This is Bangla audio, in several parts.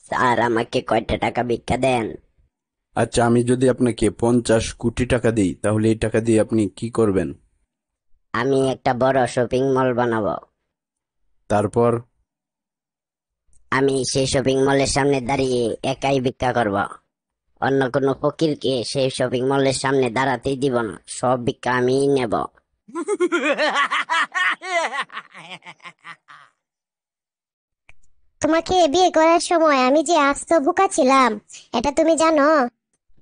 স্যার আমাকে কয়টা টাকা ভিক্ষা দেন? আচ্ছা, আমি যদি আপনাকে 50 কোটি টাকা দিই তাহলে এই টাকা দিয়ে আপনি কি করবেন? আমি একটা বড় শপিং মল বানাবো। তারপর? আমি সেই শপিং মলের সামনে দাঁড়িয়ে একাই ভিক্ষা করব। অন্য কোনো ফকিরকে সেই শপিং মলের সামনে দাঁড়াতেই দিব না, সব ভিক্ষা আমিই নেব। তোমাকে বিয়ে করার সময় আমি যে আস্ত বোকা ছিলাম, এটা তুমি জানো?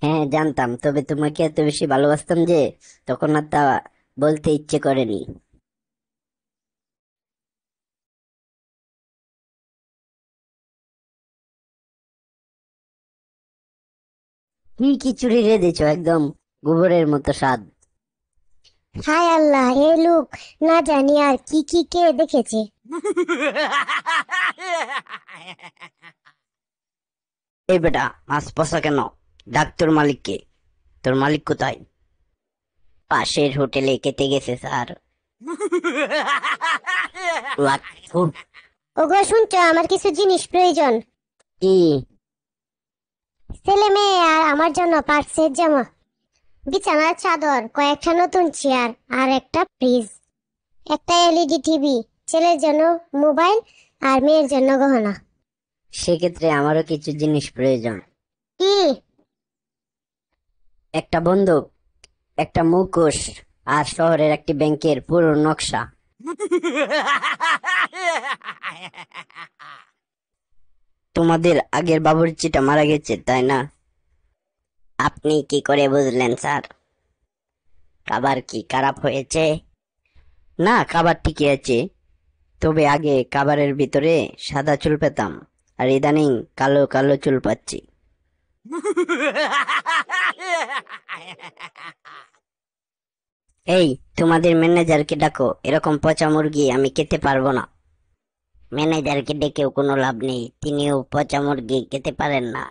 হ্যাঁ জানতাম, তবে তোমাকে এত বেশি ভালোবাসতাম যে তখন আর তা বলতে ইচ্ছে করেনি। কি খিচুড়ি রেঁধেছো, একদম গোবরের মতো স্বাদ। হায় আল্লাহ, এই লোক না জানি আর কি কি কে দেখেছে। এই বেটা, মাছ পচা কেন? ডাক তোর মালিককে। তোর মালিক কোথায়? পাশের হোটেলে খেতে গেছে স্যার। লাক ফুট। ওগো শুনছো, আমার কিছু জিনিস প্রয়োজন। কি? ছেলে মেয়ে আর আমার জন্য পার্সের জামা, বিছানার চাদর, কয়েকটা নতুন চেয়ার আর একটা ফ্রিজ, একটা এলইডি টিভি, ছেলের জন্য মোবাইল আর মেয়ের জন্য গহনা। সেক্ষেত্রে আমারও কিছু জিনিস প্রয়োজন। কি? একটা বন্দুক, একটা মুখোশ, আর শহরের একটি ব্যাংকের পুরো নকশা। তোমাদের আগের বাবুর্চিটা মারা গেছে, তাই না? আপনি কি করে বুঝলেন স্যার? খাবার কি খারাপ হয়েছে? না, খাবার ঠিকই আছে। তবে আগে খাবারের ভিতরে সাদা চুল পেতাম, আর ইদানিং কালো কালো চুল পাচ্ছি। এই, তোমাদের ম্যানেজারকে ডাকো, এরকম পচা মুরগি আমি খেতে পারবো না। ম্যানেজারকে ডেকেও কোনো লাভ নেই, তিনিও পচা মুরগি খেতে পারেন না।